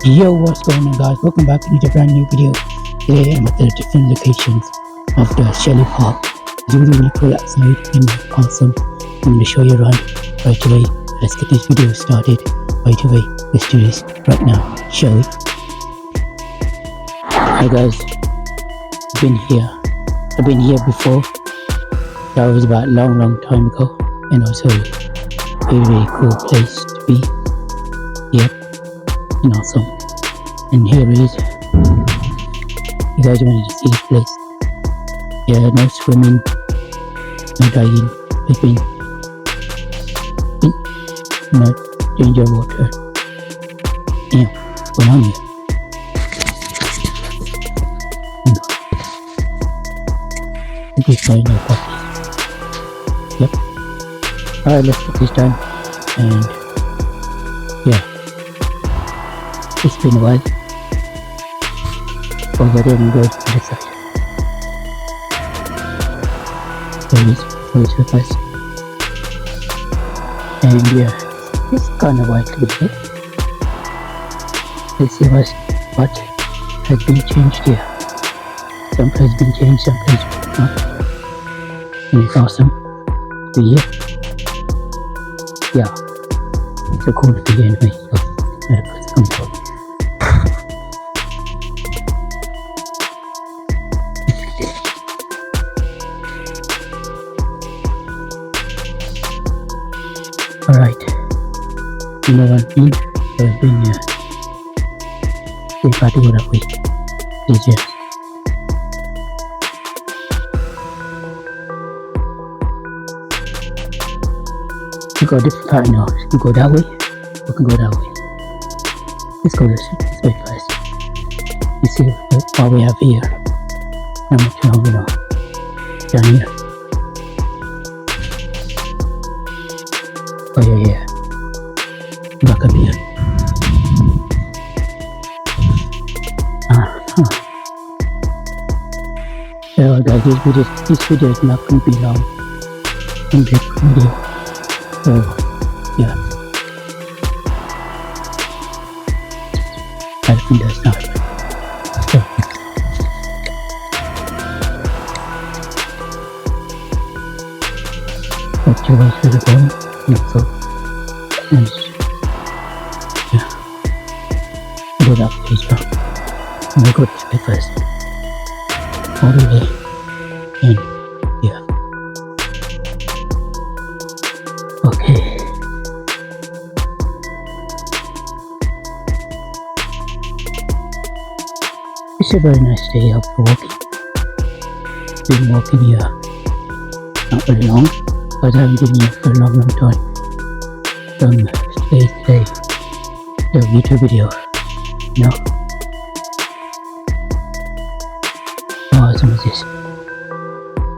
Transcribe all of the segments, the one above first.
Yo, what's going on, guys? Welcome back to a brand new video. Today I'm at the different locations of the Shelley Park. It's really cool outside and awesome. I'm going to show you around right away. Let's get this video started right away. Let's do this right now, shall we? Hi guys, I've been here before. That was about a long time ago, and also a really cool place to be. Yep, and awesome. And here it is. You guys wanted to see this place. Yeah, no swimming, no diving, flipping, no danger water. Yeah, going on here. This guy no properties. Yep. Alright, let's put this down. And yeah, it's been a while. Over there and go to the side. There is also us. And yeah, it's kind of white a little bit. Let's see what has been changed here. Some has been changed, some has not. And it's awesome to be here. Yeah, it's a cool video anyway, so let's come forward. Alright, you know what I mean? So I've been they got to go that way. Easier. We got a different pattern now. We can go that way, we can go that way. Let's go this way first. You see what we have here. Not much longer now. Down here. Oh yeah. Back up here. So guys, this video is not going to be long. One big video. So yeah. I think that's not right. So watch your ways where they're going. Not so. And yeah, go that way as well. I'm gonna go this way first. All the way in. Yeah. Okay. It's a very nice day out for walking. Been walking here not very long, but I haven't been here for a long time. From today, the YouTube video, you know. How awesome is this?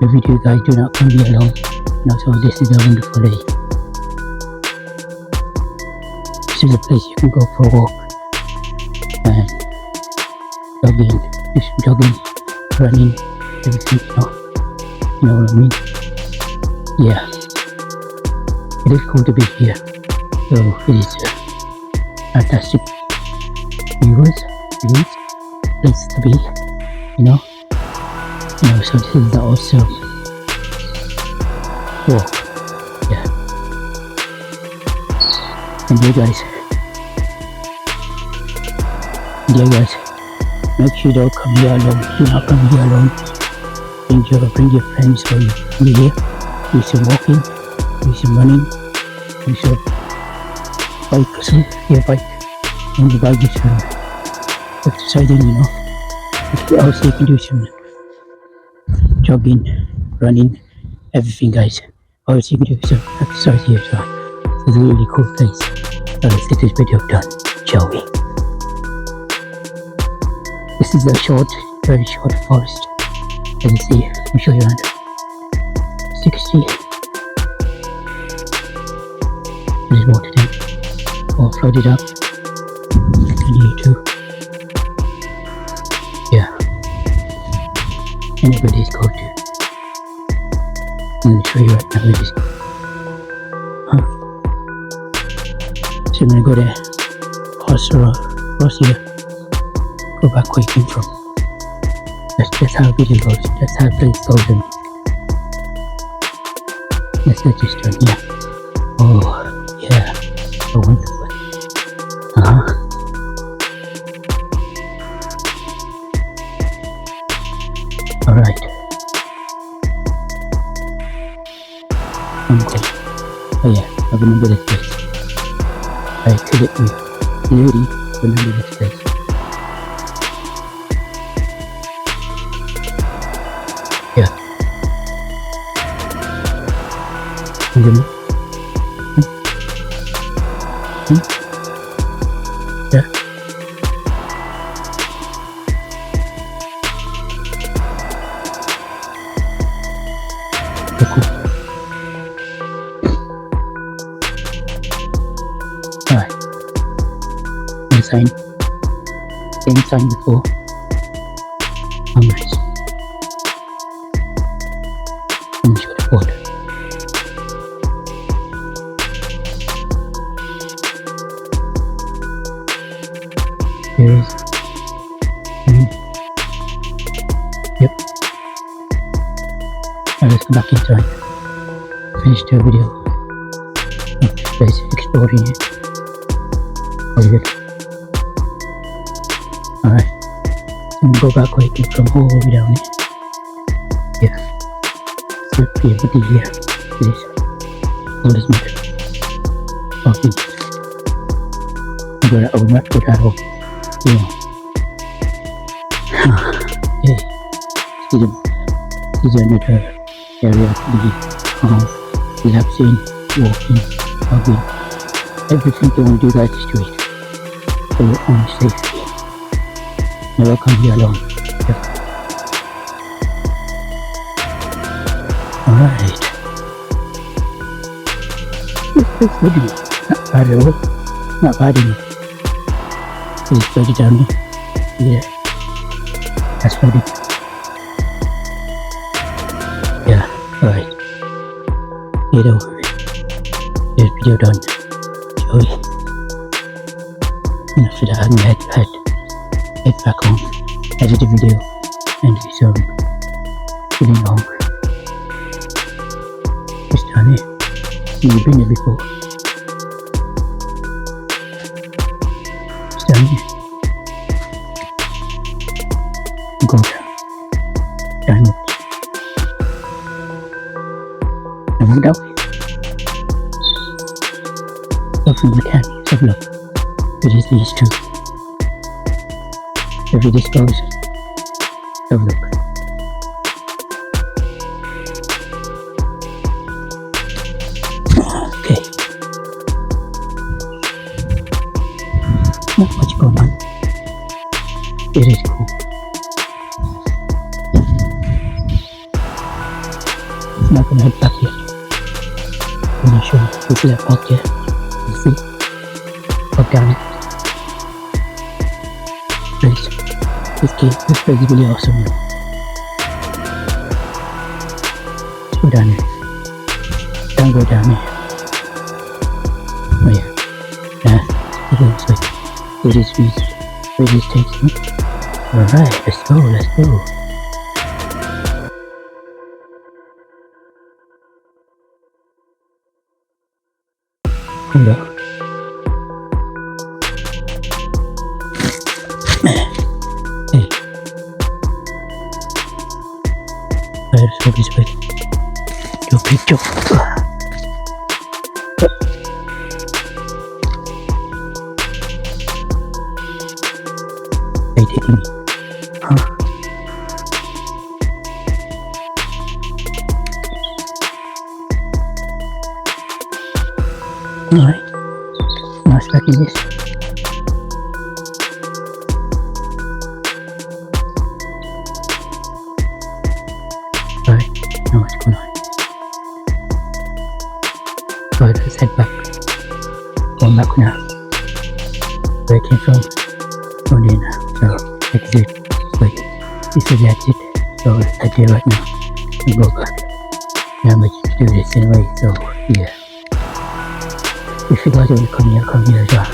The video guys do not come here alone, you know, so this is a wonderful day. This is a place you can go for a walk and jogging, running, everything, you know what I mean? Yeah, it is cool to be here. So it is fantastic place to be, you know. So this is the awesome walk. Yeah. And you guys, make sure you don't come here alone. Do not come here alone. Bring your friends or your family here. Do some walking, do some running, do some bike or something. Bike. And the bike is exercising, you know. Also you can do some jogging, running, everything guys. Also you can do some exercise here as well. It's a really cool place. So let's get this video done, shall we? This is a very short forest. As you see, let me show you around. 60. There's water there. All flooded up. And here too. Yeah. And everybody's go to. I'm going to show you right now where this goes. So I'm going to go to cross here. Go back where you came from. That's how video goes. That's how it goes. And let's just turn here. Oh, yeah. So wonderful. Alright. I'm going. Oh yeah, I remember this place. I could it with lady, remember this place. Yeah. Yeah. Cool. Alright. Same sign before. How much? How much would I bought? There is. Yep. Now let's go back inside. Finish the video of this place, exploring it. Oh, good. Alright. So go back where you came from, all the way down here. Yeah. So be able to hear this. All this matter. Okay. I'm gonna open up with that hole. Yeah. Hey. This is another area to be relaxing, walking, hugging. Everything you want to do right street. For your own safety. Never come here alone. Ever. Alright. This place would be not bad at all. Not bad enough. It's further down here. Yeah. That's further. Yeah, alright. Get over it. This video done. Joey. And after that, I'm gonna head back home, edit the video, and do some getting home. It's down here. You've been there before. It's down here. Go down. Downwards. And walk that way. Go from the can. Have a look. It is these two. Every this goes. Have a look. Okay. Not much going on. It is cool. I'm not gonna head back yet. I'm gonna show you. Go to that walk here. You see? Walk down it. Place. This place is really awesome. Let's go down here. Don't go down here. Oh yeah. Yeah. It looks like it is easy. Where this takes me. Alright, let's go. Hold up. Hey. Let's go this way. Your picture. They taking me. Huh? Alright. Now starting this. Alright, now what's going on? Alright, let's head back. Going back now. Where I came from. Going in now. So, exit. Wait. This is the exit. So, let's head there right now. And go back. Not much to do this anyway, so, yeah. If you guys want to come here as well.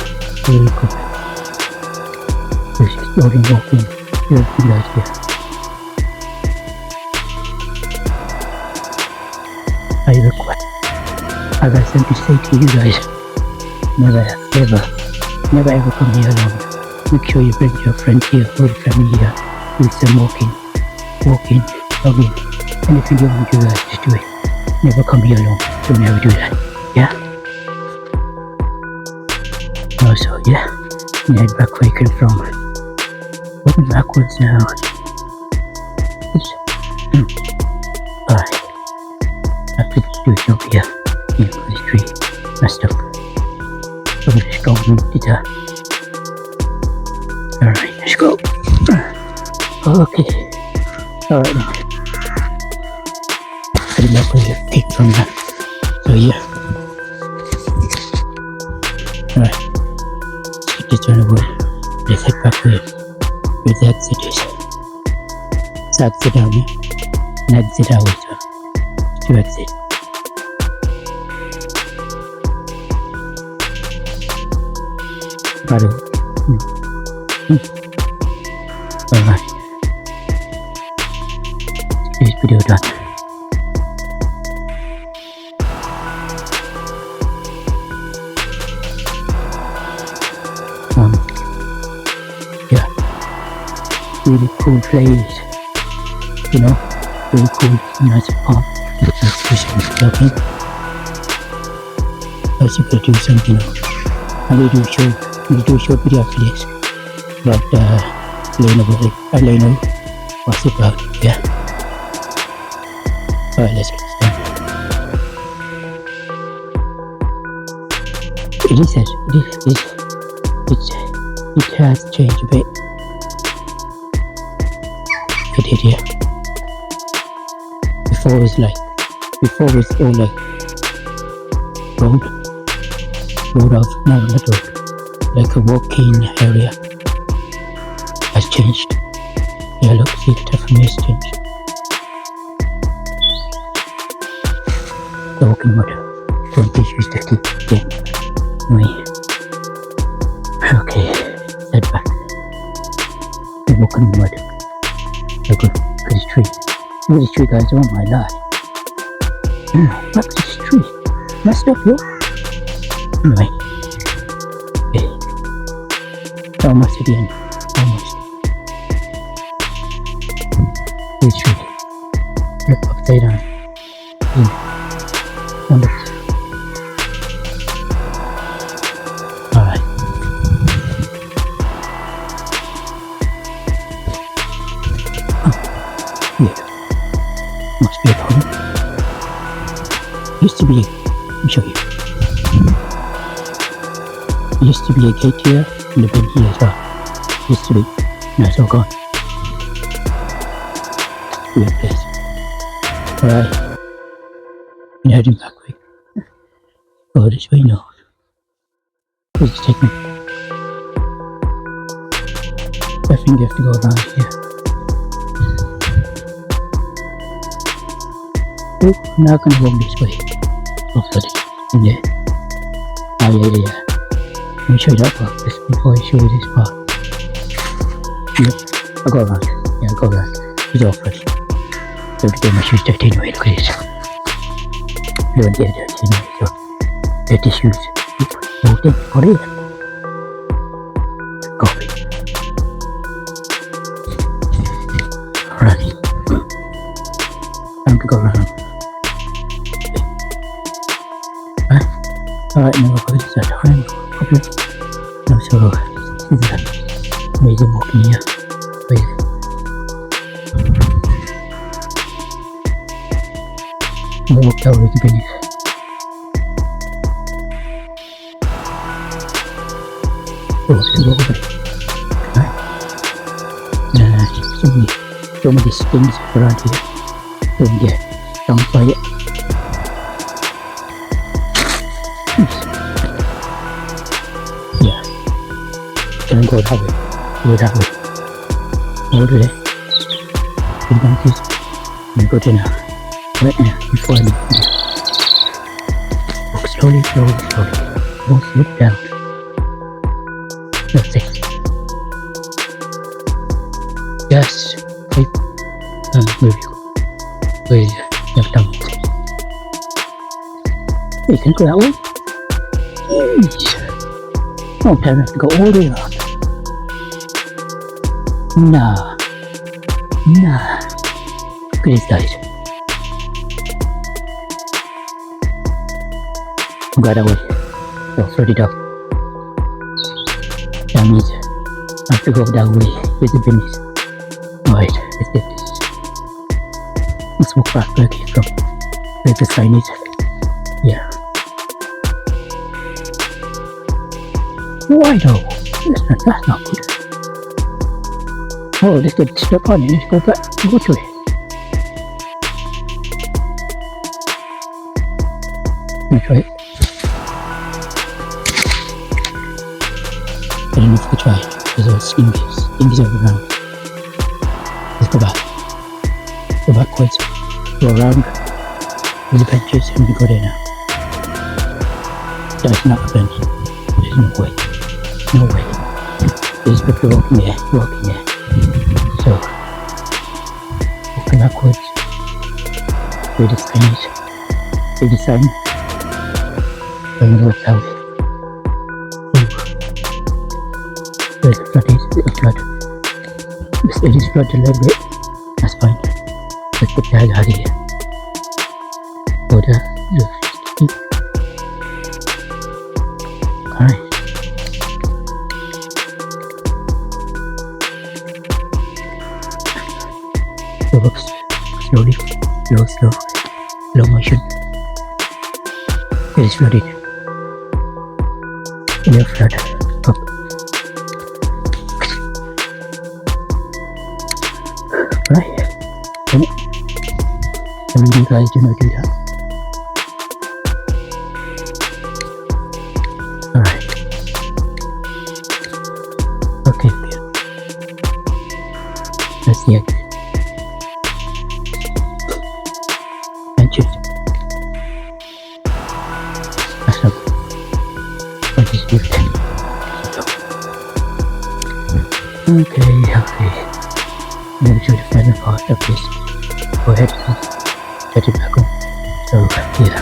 Really cool. slowly walking. You guys here. I request. I got something to say to you guys. Never ever come here alone. Make sure you bring your friends here, whole family here. Do some walking, jogging. Anything you want to do, guys, just do it. Never come here alone. Don't ever do that. Yeah? Also, yeah. Head back where you came from. Walking backwards now. Alright. I have to do it over here. Yeah, for this tree. Messed up. Look at this strong wind guitar. Alright, let's go. Okay. Alright then. Pretty much where you picked from that. So yeah. Alright. Let's get turn away. Let's head back where the exit is. It's exit down here. And exit out so to exit. Alright. This video done. Yeah. Really cool place. You know? Really cool, nice farm. Okay. Also gotta do something. I'm gonna do a short video after this about Leno, what's it about? Yeah. Alright, let's get started. It has changed a bit. It did, yeah. Before it was all like road off, no, not road, like a walking area has changed. Yeah, look, see the type of has changed. The walking mud, don't be used to keep getting anyway. Okay, head back. The walking mud. Look at this tree. Look at this tree, guys, oh my lord. Look at this tree. Messed up, yo. Anyway. Okay. Almost at the end. Almost. This tree. Look upside down. Yeah. Wonderful. Alright. Yeah. Must be a pond. Used to be, let me show you. Used to be a gate here, and a bin here as well. Used to be. Now it's all gone. Weird place. Alright. I'm heading back quick. Go this way now. Please take me. I think you have to go around here. Oh, I'm not gonna walk this way. Oh, sorry. In there. Oh, yeah. Let me show you that part before I show you this part. Yeah, I'll go around. Yeah, I'll go around. It's all fresh. Don't get my shoes dirty anyway, look at this. Don't get dirty anyway, so dirty shoes. Hold it. Copy. Alright. Time to go around. Alright, now we'll go to that triangle. Okay. Now, so this is an amazing walking here. Amazing. I'll walk that way to finish. Oh, it's all over. Right. So many things around here. Don't get stung by it. Yeah. Don't go that way. Go that way. Over there. You don't kiss. You go to now. Right now, before I leave. Walk slowly. Don't slip down. That's it. Where you go? Where is it? Left down. You can go that way. Jeez. Don't tell me I have to go all the way around. Nah. Look at these guys. I'm glad I was. I'll sort it out. That means I have to go that way with the business. Alright, let's get this. Let's walk back here from where the sign is. Yeah. Why though? That's not good. Oh, let's get stuck on it. Let's go back. Go to it. Let me try it. I don't know if we try it. There's all stinkies all around. Let's go back. Go backwards. Go around. With the benches and we go there now. That's not a bench. There's no way. No way. There's people walking there. So, walking backwards. Where the sign is. Where the sign. Going to walk that way. Where's the flood is? The flood. It is flooded a little bit. That's fine. Let's get the hell out of here. Go there. Alright. Go up slowly. Slow motion. It is flooded. Clear flood. Up. Right. Some of you guys do not do that. Alright. Okay. That's the exit. Benches. That's not. What is this? Okay. I'm going to show the final part of this. Go ahead and set it back on. So, yeah.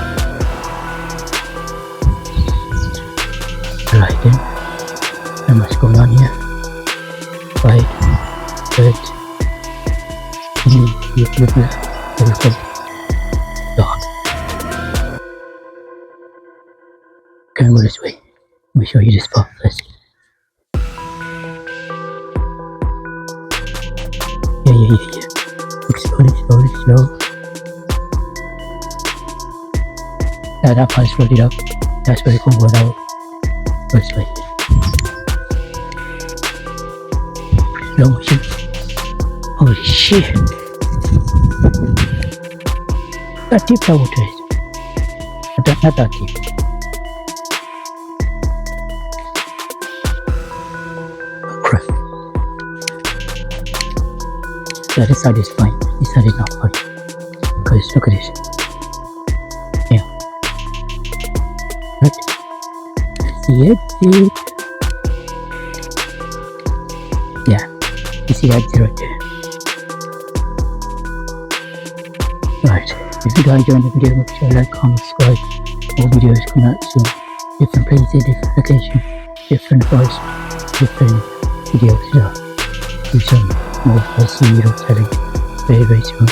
Right then. Not much going on here. Right. Good. Dog. Can't go this way. Let me show you this spot first. Yeah. Slow. Yeah, that part is flooded up. That's where you can go now. This way. Slow motion. Holy shit. That deep that water is. Not that deep. Oh, crap. Yeah, this side is fine. This side is not fine. Because look at this. Yeah. Right. See it? Yeah. You see that right there. Right. If you guys enjoyed the video, make sure to like, comment, subscribe. More videos come out soon. Different places, different locations, different voice, different videos. So, do some more spicy noodles selling very soon.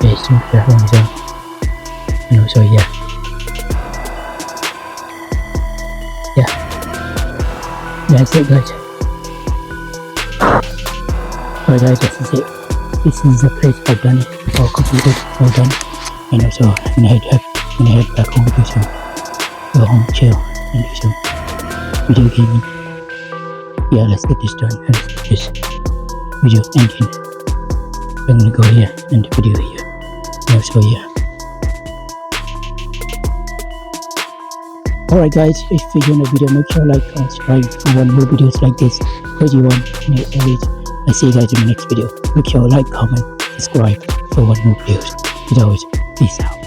Very soon for that one as well. And also, yeah. That's it, guys. Alright, guys, this is it. This is the place I've done it. All completed, all done. And also, I'm gonna head back home, do some, go home, chill, and do some video gaming. Yeah, let's get this done. And let's get this video ending. I'm gonna go here, end the video here. And also, yeah. Alright, guys, if you enjoyed the video, make sure to like and subscribe for more videos like this. Crazy one, and always. I'll see you guys in the next video. Make sure to like, comment, subscribe for more videos. As always, peace out.